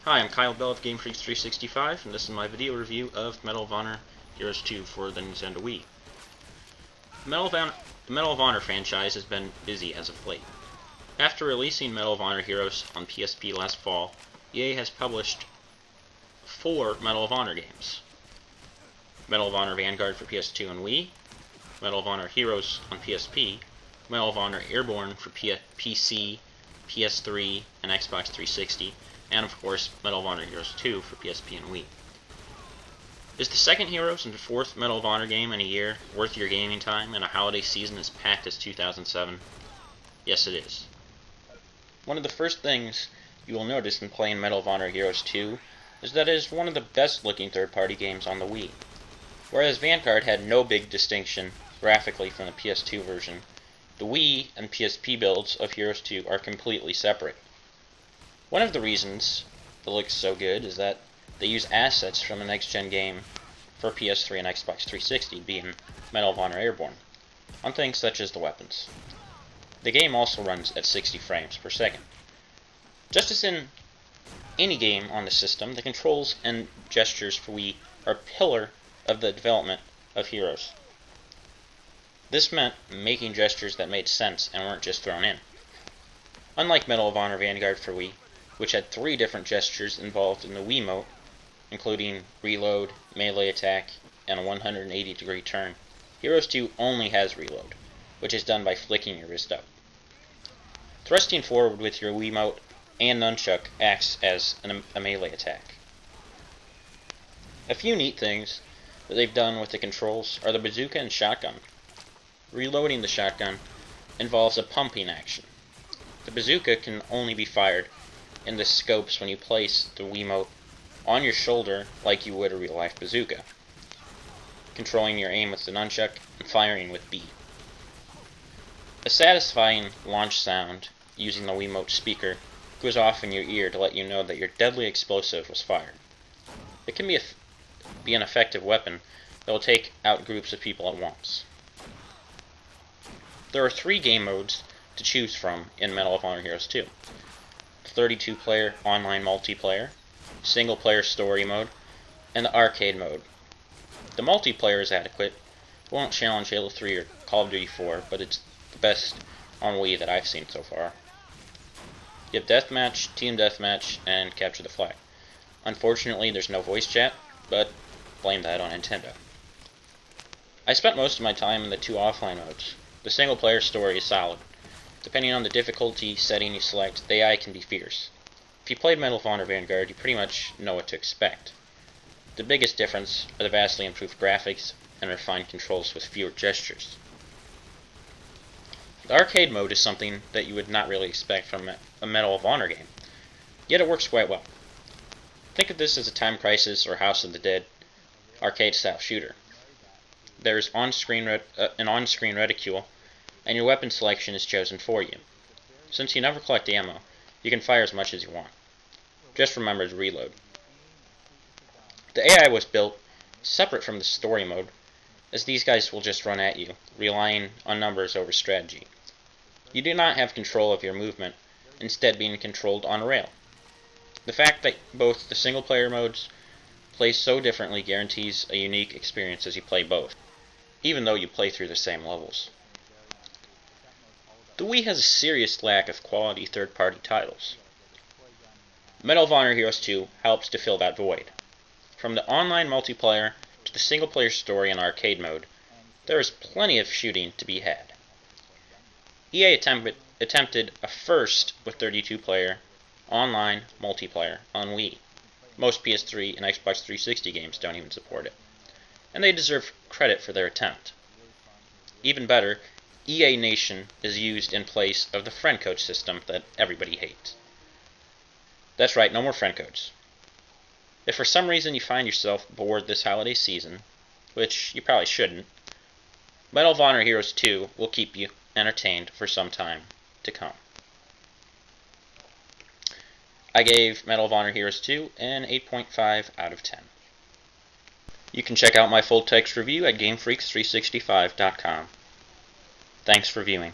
Hi, I'm Kyle Bell of GameFreaks365, and this is my video review of Medal of Honor Heroes 2 for the Nintendo Wii. The Medal of Honor franchise has been busy as of late. After releasing Medal of Honor Heroes on PSP last fall, EA has published 4 Medal of Honor games. Medal of Honor Vanguard for PS2 and Wii, Medal of Honor Heroes on PSP, Medal of Honor Airborne for PC, PS3, and Xbox 360, and of course Medal of Honor Heroes 2 for PSP and Wii. Is the second Heroes and fourth Medal of Honor game in a year worth your gaming time in a holiday season as packed as 2007? Yes, it is. One of the first things you will notice in playing Medal of Honor Heroes 2 is that it is one of the best looking third-party games on the Wii. Whereas Vanguard had no big distinction graphically from the PS2 version, the Wii and PSP builds of Heroes 2 are completely separate. One of the reasons it looks so good is that they use assets from a next-gen game for PS3 and Xbox 360, being Medal of Honor Airborne, on things such as the weapons. The game also runs at 60 frames per second. Just as in any game on the system, the controls and gestures for Wii are a pillar of the development of Heroes. This meant making gestures that made sense and weren't just thrown in. Unlike Medal of Honor Vanguard for Wii, which had 3 different gestures involved in the Wiimote, including reload, melee attack, and a 180-degree turn, Heroes 2 only has reload, which is done by flicking your wrist up. Thrusting forward with your Wiimote and nunchuck acts as a melee attack. A few neat things that they've done with the controls are the bazooka and shotgun. Reloading the shotgun involves a pumping action. The bazooka can only be fired in the scopes when you place the Wiimote on your shoulder like you would a real-life bazooka, controlling your aim with the nunchuck and firing with B. A satisfying launch sound using the Wiimote speaker goes off in your ear to let you know that your deadly explosive was fired. It can be an effective weapon that will take out groups of people at once. There are 3 game modes to choose from in Medal of Honor Heroes 2. 32-player online multiplayer, single-player story mode, and the arcade mode. The multiplayer is adequate. It won't challenge Halo 3 or Call of Duty 4, but it's the best on Wii that I've seen so far. You have Deathmatch, Team Deathmatch, and Capture the Flag. Unfortunately, there's no voice chat, but blame that on Nintendo. I spent most of my time in the 2 offline modes. The single-player story is solid. Depending on the difficulty setting you select, the AI can be fierce. If you played Medal of Honor Vanguard, you pretty much know what to expect. The biggest difference are the vastly improved graphics and refined controls with fewer gestures. The arcade mode is something that you would not really expect from a Medal of Honor game, yet it works quite well. Think of this as a Time Crisis or House of the Dead arcade-style shooter. There's an on-screen reticule, and your weapon selection is chosen for you. Since you never collect ammo, you can fire as much as you want. Just remember to reload. The AI was built separate from the story mode, as these guys will just run at you, relying on numbers over strategy. You do not have control of your movement, instead being controlled on a rail. The fact that both the single-player modes play so differently guarantees a unique experience as you play both, even though you play through the same levels. The Wii has a serious lack of quality third-party titles. Medal of Honor Heroes 2 helps to fill that void. From the online multiplayer to the single-player story and arcade mode, there is plenty of shooting to be had. EA attempted a first with 32-player online multiplayer on Wii. Most PS3 and Xbox 360 games don't even support it, and they deserve credit for their attempt. Even better, EA Nation is used in place of the friend code system that everybody hates. That's right, no more friend codes. If for some reason you find yourself bored this holiday season, which you probably shouldn't, Medal of Honor Heroes 2 will keep you entertained for some time to come. I gave Medal of Honor Heroes 2 an 8.5 out of 10. You can check out my full text review at GameFreaks365.com. Thanks for viewing.